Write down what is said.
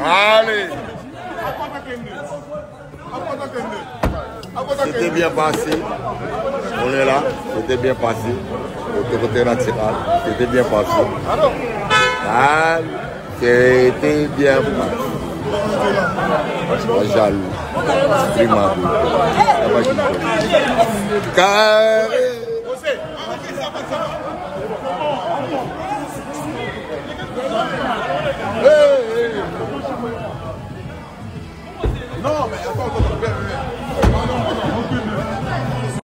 Allez. C'était bien passé. On est là. C'était bien passé. Autorité nationale. C'était bien passé. Ah, c'était bien passé. Pas jaloux. Prima. Carré. Non, mais